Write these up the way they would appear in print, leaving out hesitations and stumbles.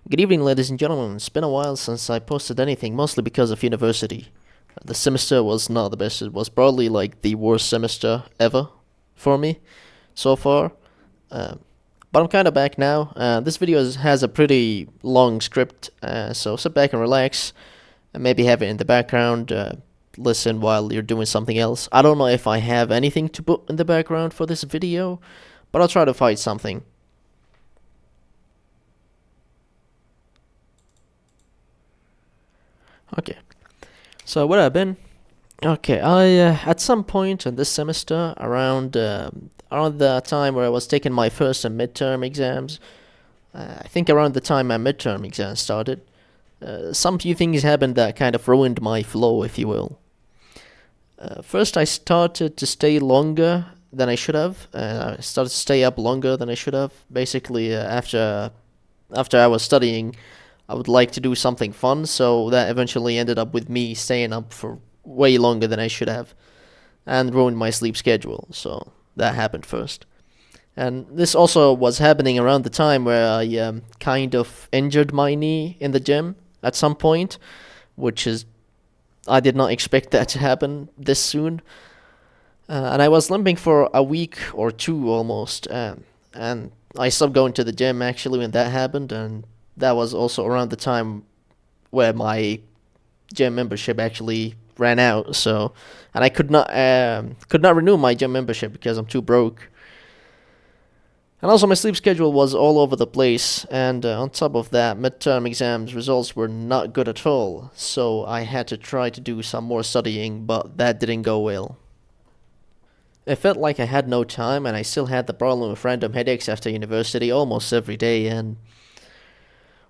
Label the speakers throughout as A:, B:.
A: Good evening, ladies and gentlemen. It's been a while since I posted anything, mostly because of university. The semester was not the best. It was probably like the worst semester ever for me so far. Um, but I'm kind of back now. This video has a pretty long script, so sit back and relax, and maybe have it in the background. Listen while you're doing something else. I don't know if I have anything to put in the background for this video, but I'll try to find something. Okay. So where I've been? Okay, I at some point in this semester, around the time where I was taking my first and midterm exams, I think around the time my midterm exams started, some few things happened that kind of ruined my flow, if you will. First, I started to stay longer than I should have. I started to stay up longer than I should have. Basically, after I was studying, I would like to do something fun, so that eventually ended up with me staying up for way longer than I should have, and ruined my sleep schedule. So that happened first. And this also was happening around the time where I kind of injured my knee in the gym at some point, which is I did not expect that to happen this soon. And I was limping for a week or two almost, and I stopped going to the gym actually when that happened, and that was also around the time where my gym membership actually ran out. So, and I could not renew my gym membership because I'm too broke. And also my sleep schedule was all over the place, and on top of that, midterm exams results were not good at all. So I had to try to do some more studying, but that didn't go well. It felt like I had no time, and I still had the problem of random headaches after university almost every day, and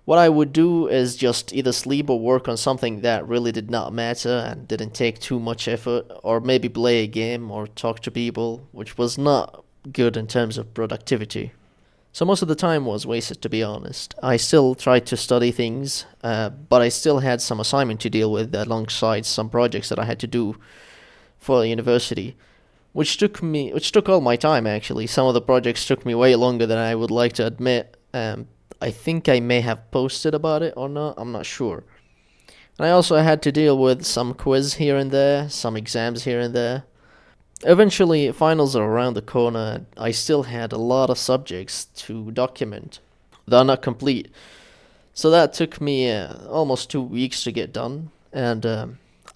A: what I would do is just either sleep or work on something that really did not matter and didn't take too much effort, or maybe play a game or talk to people, which was not good in terms of productivity. So most of the time was wasted, to be honest. I still tried to study things, but I still had some assignment to deal with alongside some projects that I had to do for university, which took all my time actually. Some of the projects took me way longer than I would like to admit. I think I may have posted about it or not, I'm not sure. And I also had to deal with some quiz here and there, some exams here and there. Eventually, finals are around the corner, and I still had a lot of subjects to document that are not complete. So that took me almost 2 weeks to get done, and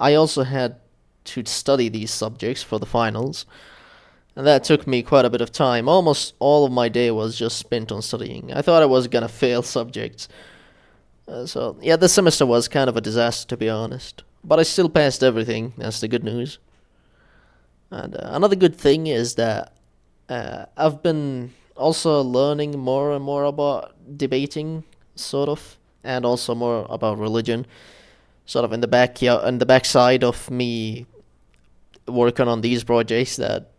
A: I also had to study these subjects for the finals. And that took me quite a bit of time. Almost all of my day was just spent on studying. I thought I was gonna fail subjects. So, yeah, this semester was kind of a disaster, to be honest. But I still passed everything. That's the good news. And another good thing is that I've been also learning more and more about debating, sort of, and also more about religion, sort of in the backside of me working on these projects that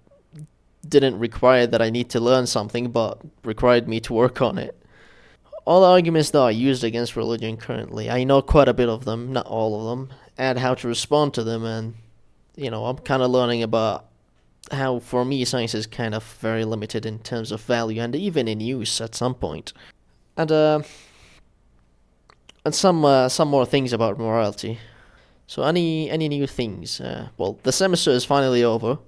A: didn't require that I need to learn something, but required me to work on it. All the arguments that are used against religion currently, I know quite a bit of them, not all of them, and how to respond to them, and I'm kind of learning about how, for me, science is kind of very limited in terms of value and even in use at some point. And some more things about morality. So any new things? Well, the semester is finally over,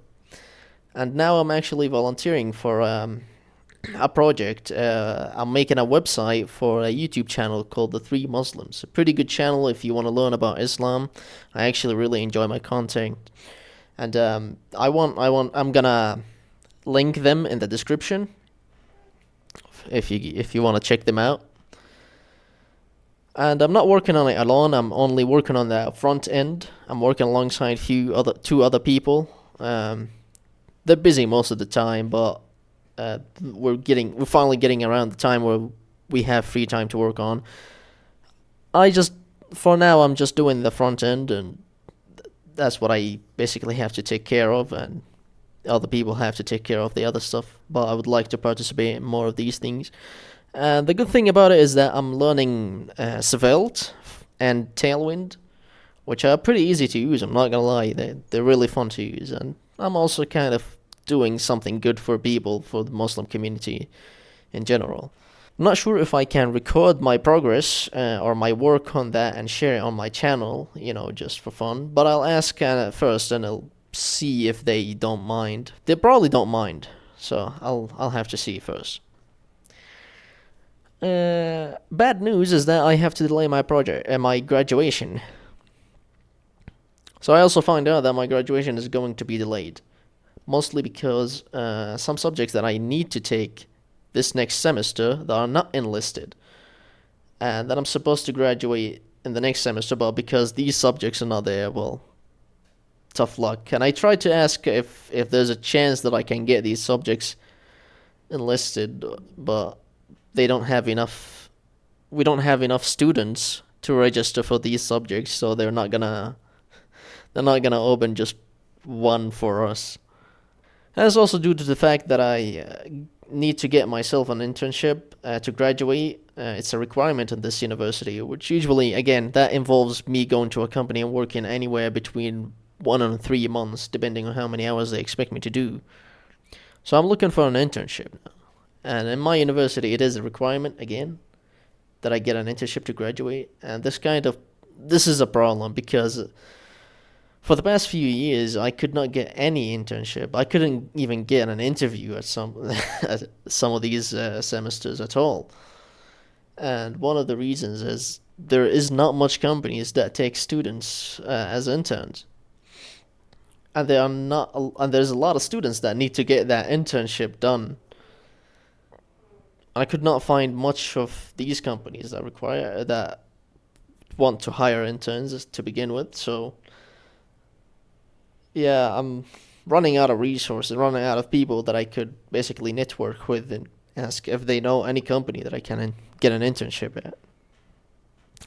A: and now I'm actually volunteering for a project. I'm making a website for a YouTube channel called The Three Muslims. A pretty good channel if you want to learn about Islam. I actually really enjoy my content, and I'm gonna link them in the description if you want to check them out. And I'm not working on it alone. I'm only working on the front end. I'm working alongside two other people. They're busy most of the time, but we're finally getting around the time where we have free time to work on. For now, I'm just doing the front end, and that's what I basically have to take care of, and other people have to take care of the other stuff. But I would like to participate in more of these things. And the good thing about it is that I'm learning Svelte and Tailwind, which are pretty easy to use. I'm not gonna lie, they're really fun to use, and I'm also kind of doing something good for people, for the Muslim community in general. I'm not sure if I can record my progress or my work on that and share it on my channel, just for fun. But I'll ask first, and I'll see if they don't mind. They probably don't mind, so I'll have to see first. Bad news is that I have to delay my project, my graduation. So I also find out that my graduation is going to be delayed, mostly because some subjects that I need to take this next semester that are not enlisted, and that I'm supposed to graduate in the next semester, but because these subjects are not there, well, tough luck. And I tried to ask if there's a chance that I can get these subjects enlisted, but they don't have enough. We don't have enough students to register for these subjects, so they're not gonna open just one for us. And it's also due to the fact that I need to get myself an internship to graduate. It's a requirement in this university, which usually, again, that involves me going to a company and working anywhere between 1 and 3 months, depending on how many hours they expect me to do. So I'm looking for an internship now. And in my university, it is a requirement, again, that I get an internship to graduate. And this is a problem because for the past few years, I could not get any internship. I couldn't even get an interview at some at some of these semesters at all. And one of the reasons is there is not much companies that take students as interns, and there's a lot of students that need to get that internship done. I could not find much of these companies that want to hire interns to begin with. So yeah, I'm running out of resources, running out of people that I could basically network with and ask if they know any company that I can get an internship at.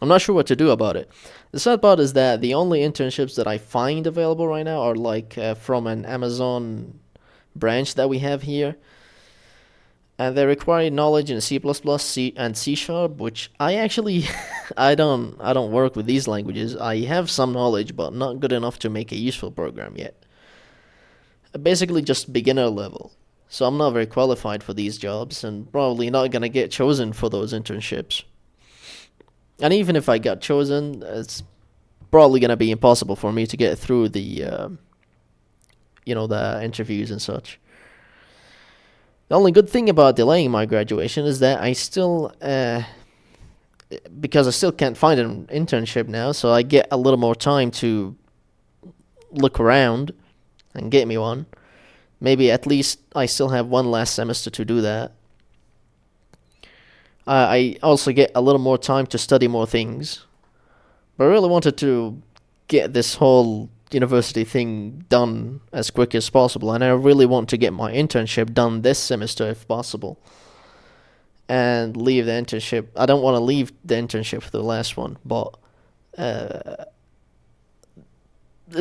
A: I'm not sure what to do about it. The sad part is that the only internships that I find available right now are from an Amazon branch that we have here. And they require knowledge in C++, C, and C Sharp, which I actually I don't work with these languages. I have some knowledge, but not good enough to make a useful program yet. Basically, just beginner level. So I'm not very qualified for these jobs, and probably not gonna get chosen for those internships. And even if I got chosen, it's probably gonna be impossible for me to get through the interviews and such. The only good thing about delaying my graduation is that because I still can't find an internship now, so I get a little more time to look around and get me one. Maybe at least I still have one last semester to do that. I also get a little more time to study more things. But I really wanted to get this whole university thing done as quick as possible, and I really want to get my internship done this semester if possible, and leave the internship. I don't want to leave the internship for the last one, but it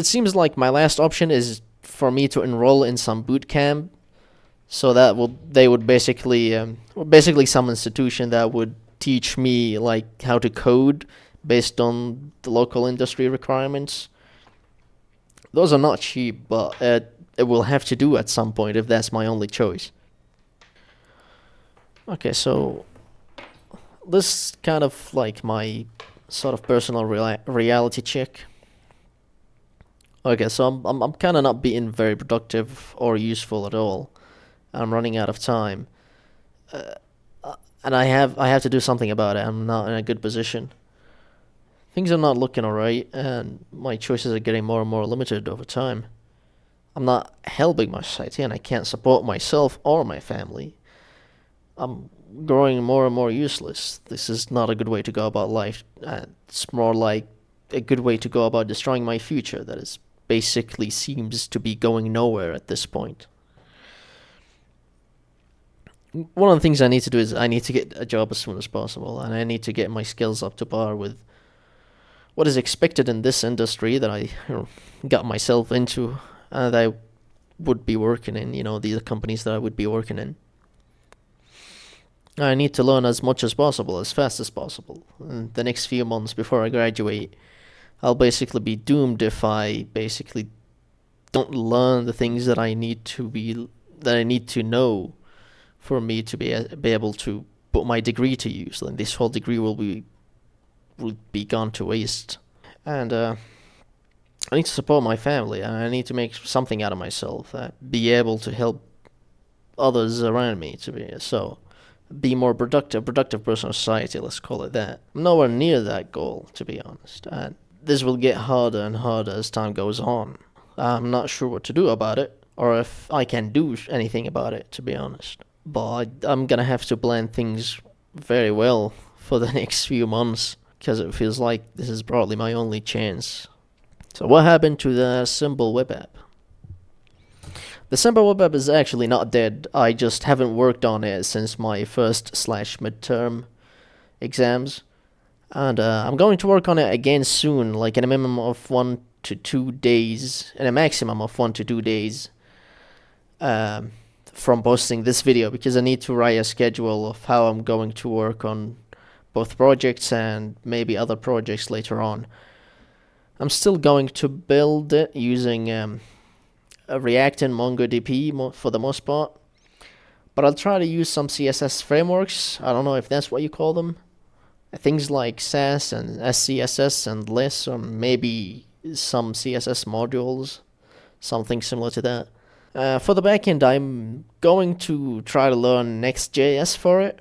A: seems like my last option is for me to enroll in some boot camp, so that they would basically some institution that would teach me like how to code based on the local industry requirements. Those are not cheap, but it will have to do at some point if that's my only choice. Okay, so this is kind of like my sort of personal reality check. Okay, so I'm kind of not being very productive or useful at all. I'm running out of time, and I have to do something about it. I'm not in a good position. Things are not looking alright, and my choices are getting more and more limited over time. I'm not helping my society, and I can't support myself or my family. I'm growing more and more useless. This is not a good way to go about life. It's more like a good way to go about destroying my future that is basically seems to be going nowhere at this point. One of the things I need to do is I need to get a job as soon as possible, and I need to get my skills up to par with what is expected in this industry that I got myself into, and that I would be working in, these companies that I would be working in. I need to learn as much as possible, as fast as possible. In the next few months before I graduate, I'll basically be doomed if I basically don't learn the things that I need to know for me to be able to put my degree to use, then this whole degree will be gone to waste. And I need to support my family, and I need to make something out of myself, be able to help others around me be more productive person in society, let's call it that. I'm nowhere near that goal, to be honest, and this will get harder and harder as time goes on. I'm not sure what to do about it, or if I can do anything about it, to be honest. But I'm gonna have to plan things very well for the next few months, because it feels like this is probably my only chance. So what happened to the Symbol web app? The Symbol web app is actually not dead. I just haven't worked on it since my first/midterm exams. And I'm going to work on it again soon, like in a minimum of 1 to 2 days, in a maximum of 1 to 2 days from posting this video, because I need to write a schedule of how I'm going to work on both projects and maybe other projects later on. I'm still going to build it using a React and MongoDB for the most part, but I'll try to use some CSS frameworks. I don't know if that's what you call them. Things like Sass and SCSS and Less, or maybe some CSS modules, something similar to that. For the backend, I'm going to try to learn Next.js for it,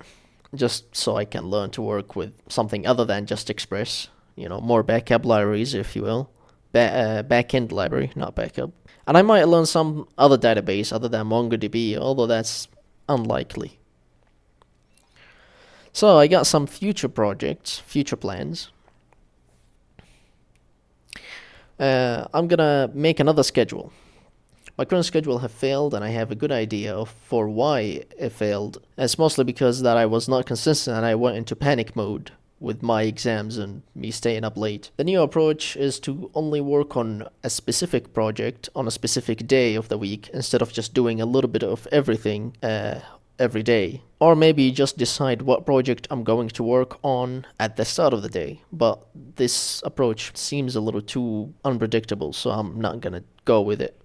A: just so I can learn to work with something other than just Express. More backup libraries, if you will. Backend library, not backup. And I might learn some other database other than MongoDB, although that's unlikely. So I got some future projects, future plans. I'm gonna make another schedule. My current schedule have failed, and I have a good idea for why it failed. It's mostly because that I was not consistent and I went into panic mode with my exams and me staying up late. The new approach is to only work on a specific project on a specific day of the week, instead of just doing a little bit of everything every day. Or maybe just decide what project I'm going to work on at the start of the day. But this approach seems a little too unpredictable, so I'm not gonna go with it.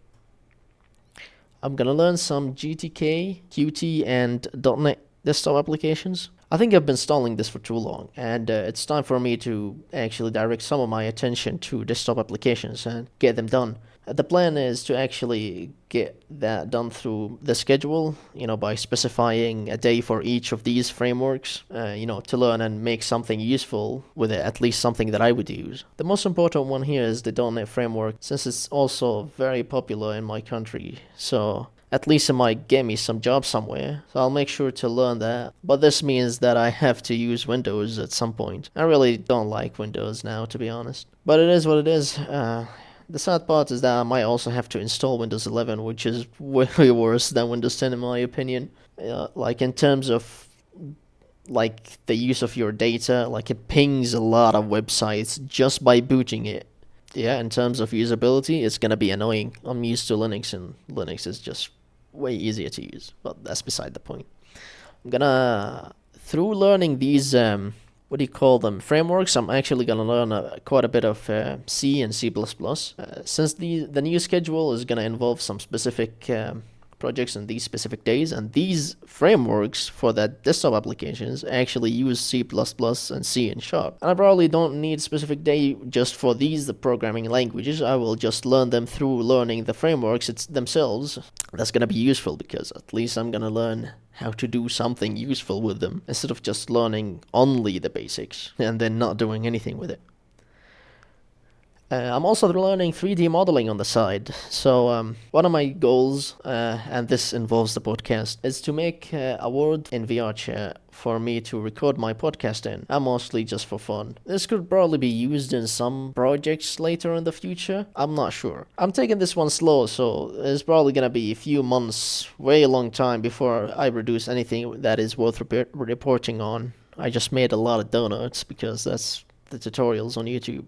A: I'm gonna learn some GTK, Qt, and .NET desktop applications. I think I've been stalling this for too long, and it's time for me to actually direct some of my attention to desktop applications and get them done. The plan is to actually get that done through the schedule, by specifying a day for each of these frameworks, to learn and make something useful with it, at least something that I would use. The most important one here is the .NET framework, since it's also very popular in my country, so at least it might get me some job somewhere, so I'll make sure to learn that. But this means that I have to use Windows at some point. I really don't like Windows now, to be honest. But it is what it is. The sad part is that I might also have to install Windows 11, which is way worse than Windows 10 in my opinion. Like in terms of like the use of your data, like it pings a lot of websites just by booting it. Yeah, in terms of usability, it's gonna be annoying. I'm used to Linux, and Linux is just way easier to use, but that's beside the point. Through learning these, what do you call them, frameworks, I'm actually gonna learn quite a bit of C and C++. Since the new schedule is gonna involve some specific projects in these specific days, and these frameworks for that desktop applications actually use C++ and C and Sharp. And I probably don't need a specific day just for the programming languages. I will just learn them through learning the frameworks themselves. That's gonna be useful, because at least I'm gonna learn how to do something useful with them, instead of just learning only the basics and then not doing anything with it. I'm also learning 3D modeling on the side. So one of my goals, and this involves the podcast, is to make a Word in VR chat for me to record my podcast in, and mostly just for fun. This could probably be used in some projects later in the future. I'm not sure. I'm taking this one slow, so it's probably gonna be a few months, way long time, before I produce anything that is worth reporting on. I just made a lot of donuts because that's the tutorials on YouTube.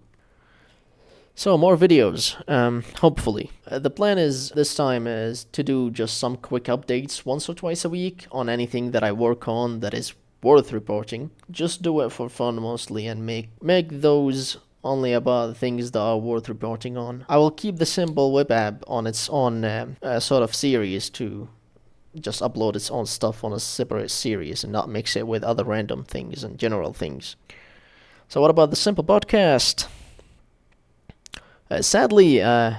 A: So more videos, hopefully. The plan is this time is to do just some quick updates once or twice a week on anything that I work on that is worth reporting. Just do it for fun mostly, and make those only about things that are worth reporting on. I will keep the Symbol web app on its own sort of series to just upload its own stuff on a separate series and not mix it with other random things and general things. So what about the simple podcast? Sadly, I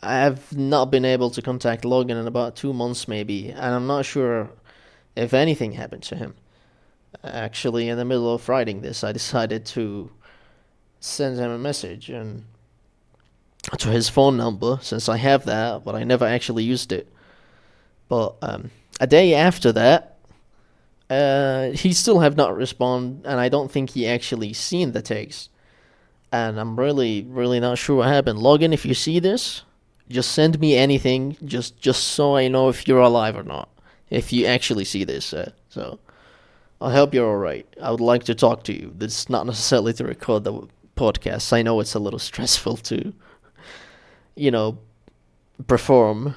A: have not been able to contact Logan in about 2 months maybe, and I'm not sure if anything happened to him. Actually, in the middle of writing this, I decided to send him a message and to his phone number, since I have that, but I never actually used it. But a day after that, he still have not responded, and I don't think he actually seen the text. And I'm really not sure what happened. Logan, if you see this, just send me anything, just so I know if you're alive or not. If you actually see this, so I hope you're alright. I would like to talk to you. This is not necessarily to record the podcast. I know it's a little stressful to, perform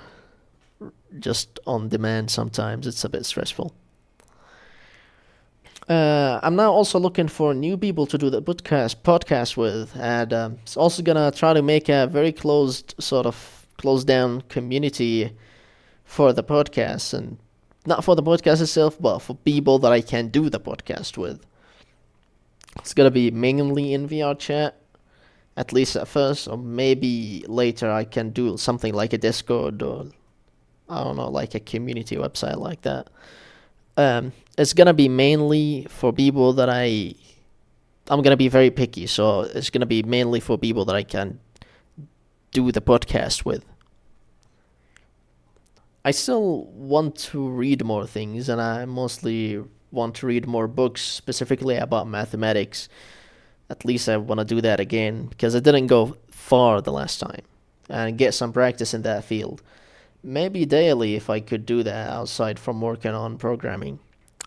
A: just on demand sometimes. It's a bit stressful. I'm now also looking for new people to do the podcast with, and it's also gonna try to make a very closed down community for the podcast, and not for the podcast itself, but for people that I can do the podcast with. It's gonna be mainly in VR chat, at least at first, or maybe later I can do something like a Discord or I don't know, like a community website like that. It's gonna be mainly for people that I'm gonna be very picky, so it's gonna be mainly for people that I can do the podcast with. I still want to read more things, and I mostly want to read more books, specifically about mathematics. At least I want to do that again, because I didn't go far the last time, and get some practice in that field. Maybe daily if I could do that outside from working on programming.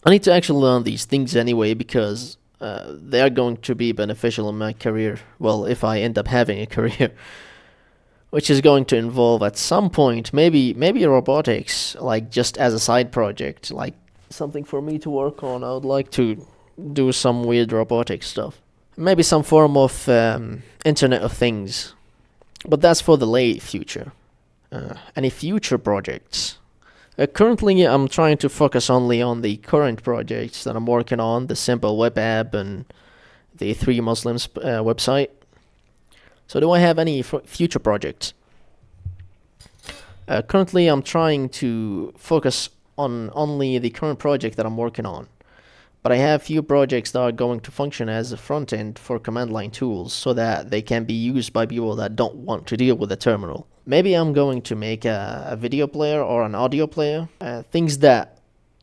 A: I need to actually learn these things anyway, because they are going to be beneficial in my career. Well, if I end up having a career, which is going to involve at some point maybe robotics, like just as a side project, like something for me to work on. I would like to do some weird robotic stuff. Maybe some form of Internet of Things. But that's for the late future. Any future projects? Currently, I'm trying to focus only on the current projects that I'm working on, the simple web app and the Three Muslims website. So do I have any future projects? Currently, I'm trying to focus on only the current project that I'm working on. But I have few projects that are going to function as a front end for command line tools, so that they can be used by people that don't want to deal with a terminal. Maybe I'm going to make a video player or an audio player, things that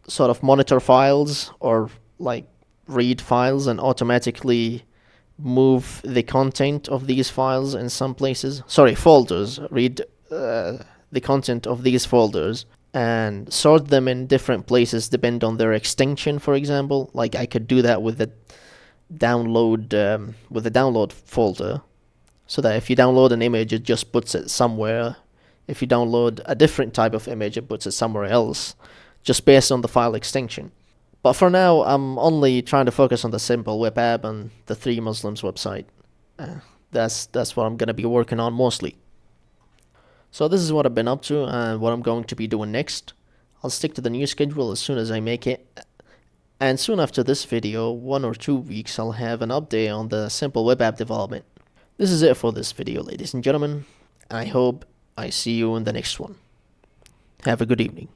A: sort of monitor files or like read files and automatically move the content of these files in some places. Sorry, folders. Read the content of these folders and sort them in different places depending on their extension, for example. Like I could do that with the download folder, so that if you download an image, it just puts it somewhere. If you download a different type of image, it puts it somewhere else, just based on the file extension. But for now, I'm only trying to focus on the simple web app and the Three Muslims website. That's what I'm gonna be working on mostly. So this is what I've been up to and what I'm going to be doing next. I'll stick to the new schedule as soon as I make it. And soon after this video, 1 or 2 weeks, I'll have an update on the simple web app development. This is it for this video, ladies and gentlemen. I hope I see you in the next one. Have a good evening.